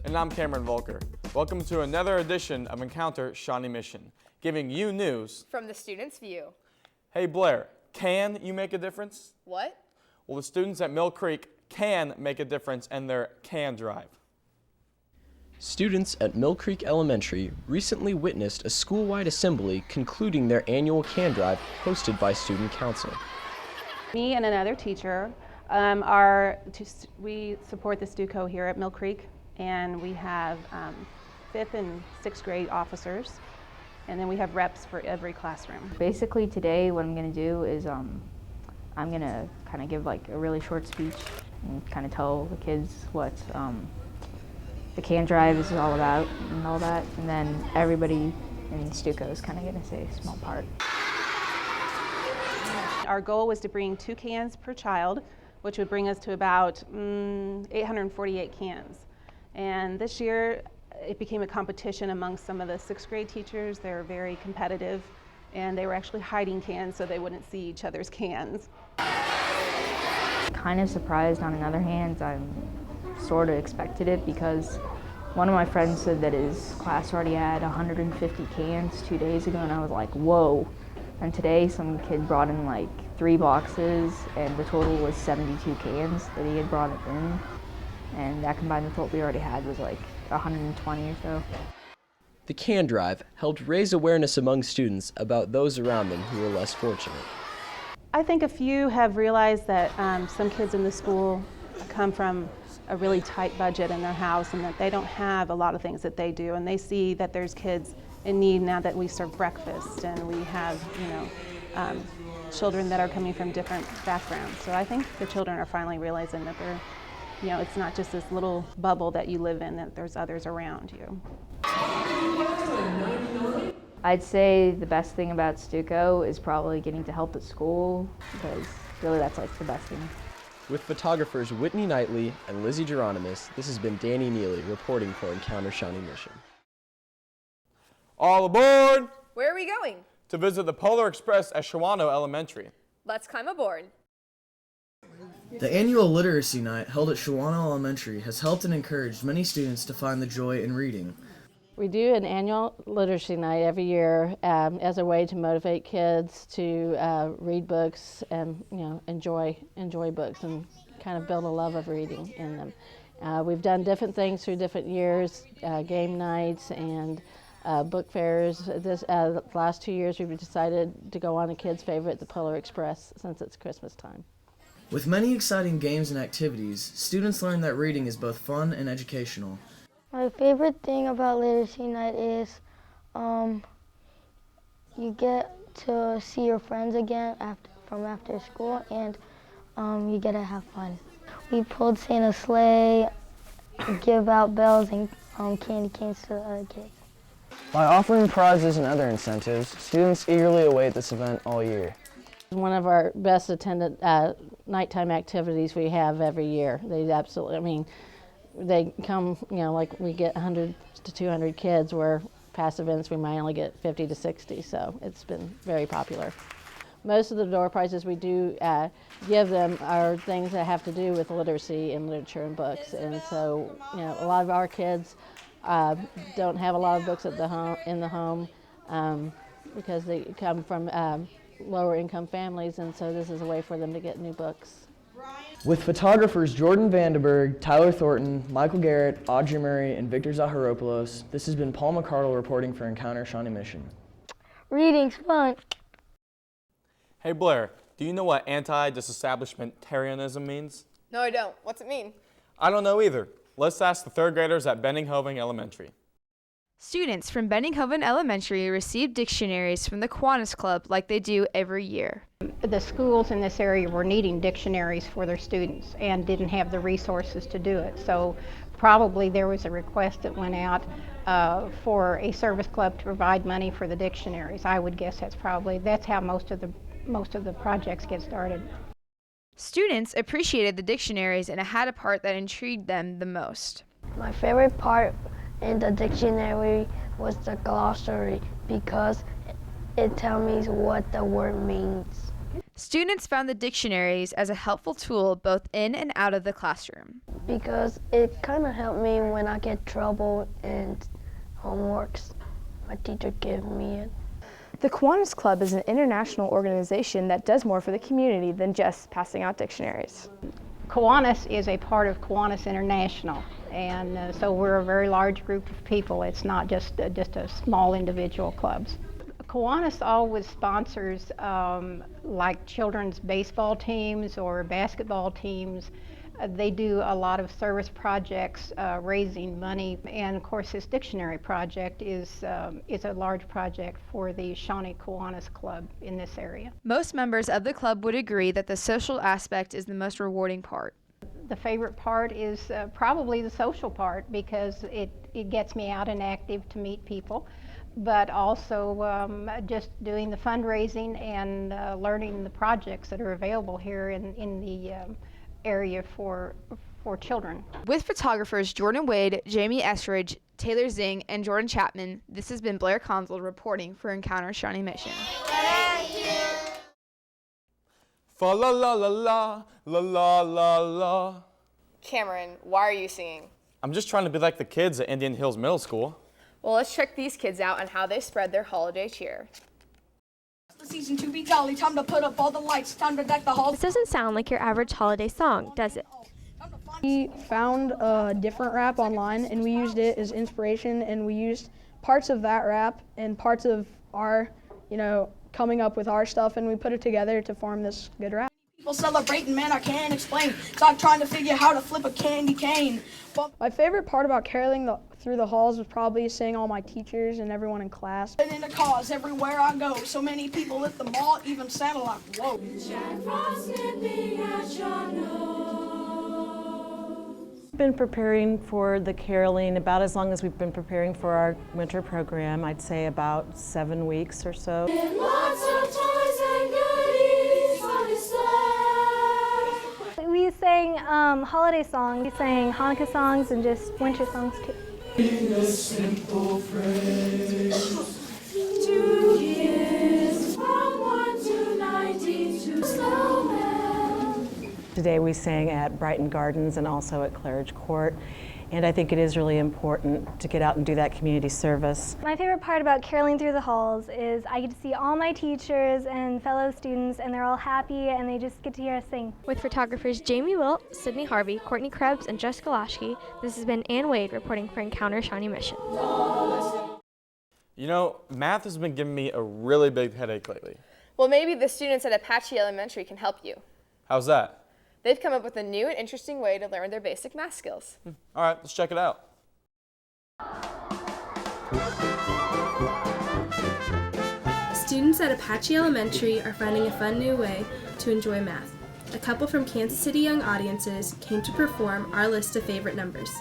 And I'm Cameron Volker. Welcome to another edition of Encounter Shawnee Mission, giving you news from the student's view. Hey Blair, can you make a difference? What? Well, the students at Mill Creek can make a difference in their CAN drive. Students at Mill Creek Elementary recently witnessed a school-wide assembly concluding their annual CAN drive hosted by Student Council. Me and another teacher we support the STUCO here at Mill Creek, and we have 5th and 6th grade officers, and then we have reps for every classroom. Basically today what I'm going to do is I'm going to kind of give like a really short speech and kind of tell the kids what the CAN drive is all about and all that, and then everybody in STUCO is kind of going to say a small part. Our goal was to bring 2 cans per child, which would bring us to about 848 cans. And this year it became a competition among some of the 6th grade teachers. They're very competitive, and they were actually hiding cans so they wouldn't see each other's cans. Kind of surprised on another hand. I'm sort of expected it because one of my friends said that his class already had 150 cans 2 days ago, and I was like, whoa. And today some kid brought in like 3 boxes, and the total was 72 cans that he had brought in. And that combined with what we already had was like 120 or so. The CAN drive helped raise awareness among students about those around them who were less fortunate. I think a few have realized that some kids in the school come from a really tight budget in their house, and that they don't have a lot of things that they do, and they see that there's kids in need now that we serve breakfast and we have, children that are coming from different backgrounds. So I think the children are finally realizing that they're, it's not just this little bubble that you live in, that there's others around you. I'd say the best thing about STUCO is probably getting to help at school, because really that's like the best thing. With photographers Whitney Knightley and Lizzie Geronimus, this has been Danny Neely reporting for Encounter Shawnee Mission. All aboard! Where are we going? To visit the Polar Express at Shawnee Elementary. Let's climb aboard. The annual Literacy Night held at Shawnee Elementary has helped and encouraged many students to find the joy in reading. We do an annual literacy night every year as a way to motivate kids to read books and enjoy books and kind of build a love of reading in them. We've done different things through different years, game nights and book fairs. The last 2 years we've decided to go on a kid's favorite, the Polar Express, since it's Christmas time. With many exciting games and activities, students learn that reading is both fun and educational. My favorite thing about Literacy Night is you get to see your friends again from after school, and you get to have fun. We pulled Santa's sleigh, give out bells and candy canes to the other kids. By offering prizes and other incentives, students eagerly await this event all year. One of our best attended nighttime activities we have every year. They absolutely, they come, like we get 100 to 200 kids, where past events we might only get 50 to 60, so it's been very popular. Most of the door prizes we do give them are things that have to do with literacy and literature and books, and so a lot of our kids don't have a lot of books at in the home because they come from lower income families, and so this is a way for them to get new books. With photographers Jordan Vandenberg, Tyler Thornton, Michael Garrett, Audrey Murray, and Victor Zaharopoulos, this has been Paul McCardle reporting for Encounter Shawnee Mission. Reading's fun. Hey Blair, do you know what anti-disestablishmentarianism means? No, I don't. What's it mean? I don't know either. Let's ask the 3rd graders at Benninghoven Elementary. Students from Benninghoven Elementary received dictionaries from the Kiwanis Club like they do every year. The schools in this area were needing dictionaries for their students and didn't have the resources to do it. So probably there was a request that went out for a service club to provide money for the dictionaries. I would guess that's how most of the projects get started. Students appreciated the dictionaries, and it had a part that intrigued them the most. My favorite part in the dictionary was the glossary because it tells me what the word means. Students found the dictionaries as a helpful tool both in and out of the classroom. Because it kind of helped me when I get trouble and homeworks. My teacher gave me it. The Kiwanis Club is an international organization that does more for the community than just passing out dictionaries. Kiwanis is a part of Kiwanis International, and so we're a very large group of people. It's not just a small individual clubs. Kiwanis always sponsors like children's baseball teams or basketball teams. They do a lot of service projects raising money, and of course this dictionary project is a large project for the Shawnee Kiwanis Club in this area. Most members of the club would agree that the social aspect is the most rewarding part. The favorite part is probably the social part, because it gets me out and active to meet people, but also just doing the fundraising and learning the projects that are available here in the area for children. With photographers Jordan Wade, Jamie Esridge, Taylor Zing, and Jordan Chapman, this has been Blair Consold reporting for Encounter Shawnee Mission. Fa la la la la la la la la. Cameron, why are you singing? I'm just trying to be like the kids at Indian Hills Middle School. Well, let's check these kids out and how they spread their holiday cheer. The season to be jolly, time to put up all the lights, time to deck the halls. This doesn't sound like your average holiday song, does it? We found a different rap online and we used it as inspiration, and we used parts of that rap and parts of our, coming up with our stuff, and we put it together to form this good rap. People celebrating, man, I can't explain. Stop trying to figure how to flip a candy cane. My favorite part about caroling through the halls was probably seeing all my teachers and everyone in class. And in the cars everywhere I go, so many people at the mall, even Santa like, whoa. Been preparing for the caroling about as long as we've been preparing for our winter program. I'd say about 7 weeks or so. We sang holiday songs, we sang Hanukkah songs, and just winter songs too. In a simple phrase, 2 years from 1 to 92 snowmen. Today we sang at Brighton Gardens and also at Claridge Court, and I think it is really important to get out and do that community service. My favorite part about caroling through the halls is I get to see all my teachers and fellow students, and they're all happy and they just get to hear us sing. With photographers Jamie Wilt, Sydney Harvey, Courtney Krebs, and Jessica Lashke, this has been Ann Wade reporting for Encounter Shawnee Mission. Math has been giving me a really big headache lately. Well, maybe the students at Apache Elementary can help you. How's that? They've come up with a new and interesting way to learn their basic math skills. All right, let's check it out. Students at Apache Elementary are finding a fun new way to enjoy math. A couple from Kansas City Young Audiences came to perform our list of favorite numbers.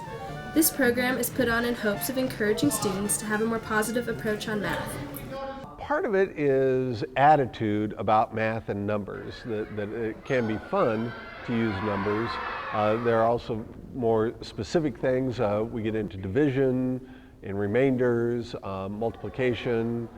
This program is put on in hopes of encouraging students to have a more positive approach on math. Part of it is attitude about math and numbers, that it can be fun to use numbers. There are also more specific things. We get into division, and remainders, multiplication,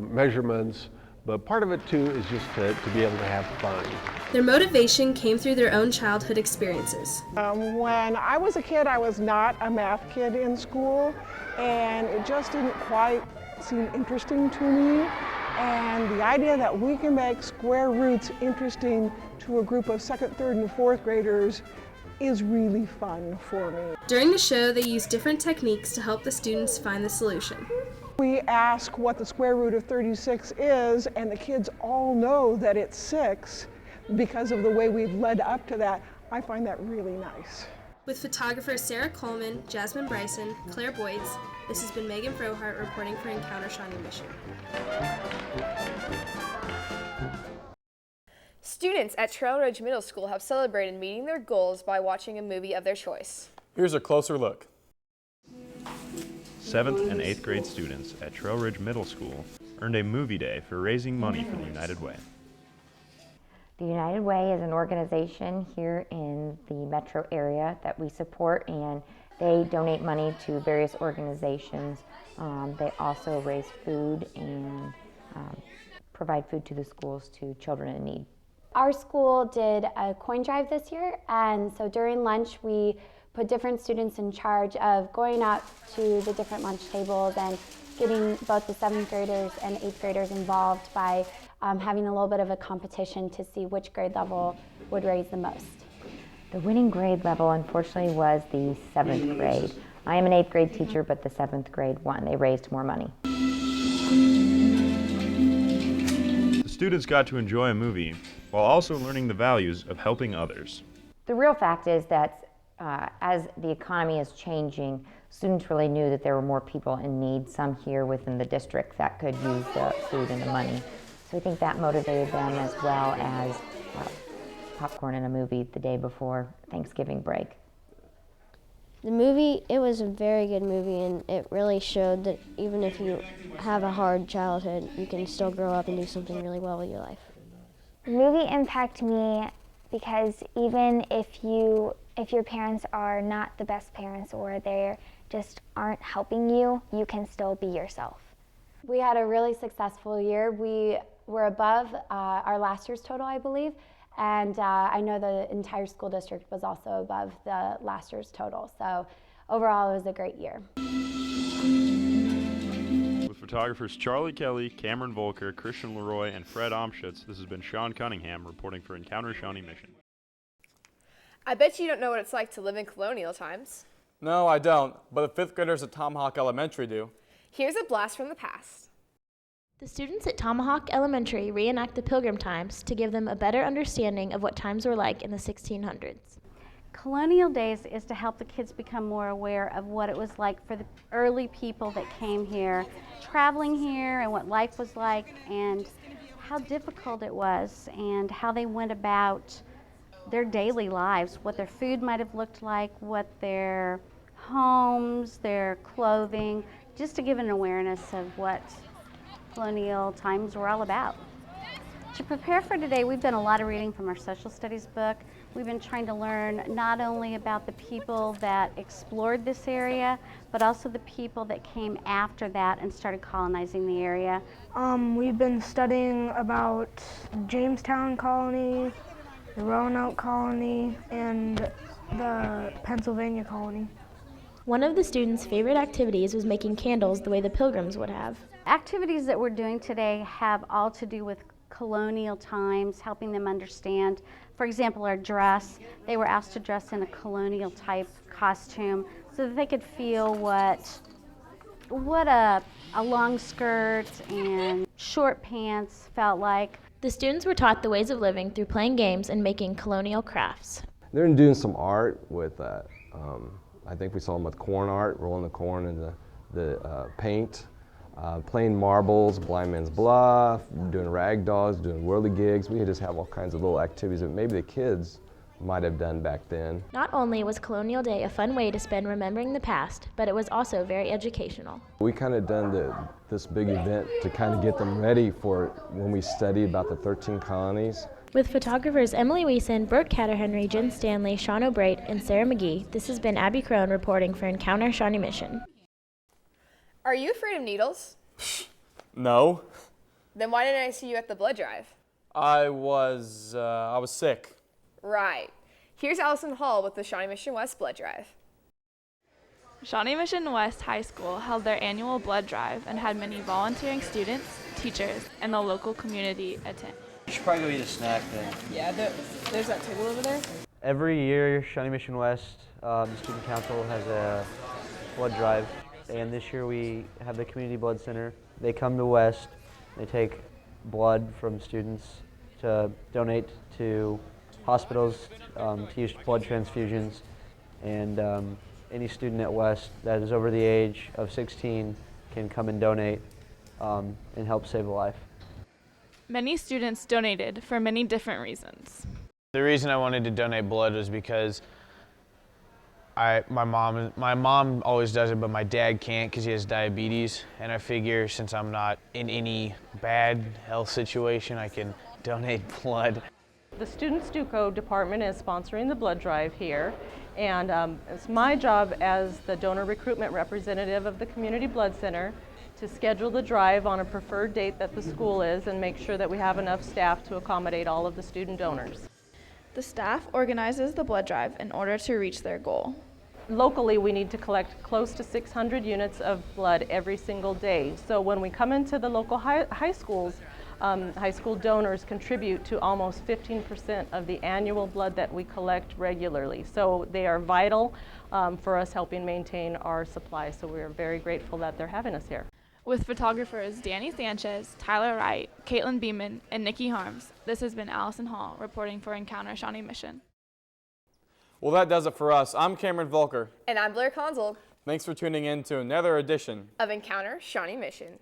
measurements, but part of it too is just to be able to have fun. Their motivation came through their own childhood experiences. When I was a kid, I was not a math kid in school, and it just didn't quite seem interesting to me. And the idea that we can make square roots interesting to a group of 2nd, 3rd, and 4th graders is really fun for me. During the show, they used different techniques to help the students find the solution. We ask what the square root of 36 is, and the kids all know that it's 6 because of the way we've led up to that. I find that really nice. With photographers Sarah Coleman, Jasmine Bryson, Claire Boyds, this has been Megan Frohart reporting for Encounter Shawnee Mission. Students at Trail Ridge Middle School have celebrated meeting their goals by watching a movie of their choice. Here's a closer look. 7th and 8th grade students at Trail Ridge Middle School earned a movie day for raising money for the United Way. The United Way is an organization here in the metro area that we support, and they donate money to various organizations. They also raise food and provide food to the schools to children in need. Our school did a coin drive this year, and so during lunch we put different students in charge of going out to the different lunch tables and getting both the 7th graders and 8th graders involved by having a little bit of a competition to see which grade level would raise the most. The winning grade level, unfortunately, was the 7th grade. I am an 8th grade teacher, but the 7th grade won. They raised more money. The students got to enjoy a movie while also learning the values of helping others. The real fact is that as the economy is changing, students really knew that there were more people in need, some here within the district that could use the food and the money. So I think that motivated them, as well as popcorn and a movie the day before Thanksgiving break. The movie, it was a very good movie, and it really showed that even if you have a hard childhood, you can still grow up and do something really well with your life. The movie impacted me because even if your parents are not the best parents or they just aren't helping you, you can still be yourself. We had a really successful year. We were above our last year's total, I believe, and I know the entire school district was also above the last year's total. So overall, it was a great year. With photographers Charlie Kelly, Cameron Volker, Christian Leroy, and Fred Omschutz, this has been Sean Cunningham reporting for Encounter Shawnee Mission. I bet you don't know what it's like to live in colonial times. No, I don't, but the 5th graders at Tomahawk Elementary do. Here's a blast from the past. The students at Tomahawk Elementary reenact the Pilgrim times to give them a better understanding of what times were like in the 1600s. Colonial Days is to help the kids become more aware of what it was like for the early people that came here, traveling here, and what life was like, and how difficult it was, and how they went about their daily lives, what their food might have looked like, what their homes, their clothing, just to give an awareness of what colonial times were all about. To prepare for today, we've done a lot of reading from our social studies book. We've been trying to learn not only about the people that explored this area, but also the people that came after that and started colonizing the area. We've been studying about Jamestown colony, the Roanoke colony, and the Pennsylvania colony. One of the students' favorite activities was making candles the way the Pilgrims would have. Activities that we're doing today have all to do with colonial times, helping them understand. For example, our dress, they were asked to dress in a colonial type costume so that they could feel what a long skirt and short pants felt like. The students were taught the ways of living through playing games and making colonial crafts. They're doing some art with that. I think we saw them with corn art, rolling the corn in the paint, playing marbles, blind man's bluff, doing rag dolls, doing whirligigs. We just have all kinds of little activities that maybe the kids might have done back then. Not only was Colonial Day a fun way to spend remembering the past, but it was also very educational. We kind of done this big event to kind of get them ready for when we study about the 13 colonies. With photographers Emily Weeson, Bert Catterhenry, Jen Stanley, Sean O'Bright, and Sarah McGee, this has been Abby Crone reporting for Encounter Shawnee Mission. Are you afraid of needles? No. Then why didn't I see you at the blood drive? I was sick. Right. Here's Allison Hall with the Shawnee Mission West blood drive. Shawnee Mission West High School held their annual blood drive and had many volunteering students, teachers, and the local community attend. You should probably go eat a snack then. Yeah, there's that table over there. Every year, Shawnee Mission West, the Student Council has a blood drive, and this year we have the Community Blood Center. They come to West, they take blood from students to donate to hospitals to use blood transfusions, and any student at West that is over the age of 16 can come and donate and help save a life. Many students donated for many different reasons. The reason I wanted to donate blood was because my mom always does it, but my dad can't because he has diabetes, and I figure since I'm not in any bad health situation, I can donate blood. The Student Stuco department is sponsoring the blood drive here, and it's my job as the donor recruitment representative of the Community Blood Center to schedule the drive on a preferred date that the school is and make sure that we have enough staff to accommodate all of the student donors. The staff organizes the blood drive in order to reach their goal. Locally, we need to collect close to 600 units of blood every single day. So when we come into the local high schools, high school donors contribute to almost 15% of the annual blood that we collect regularly. So they are vital for us helping maintain our supply. So we are very grateful that they're having us here. With photographers Danny Sanchez, Tyler Wright, Caitlin Beeman, and Nikki Harms, this has been Allison Hall reporting for Encounter Shawnee Mission. Well, that does it for us. I'm Cameron Volker. And I'm Blair Consul. Thanks for tuning in to another edition of Encounter Shawnee Mission.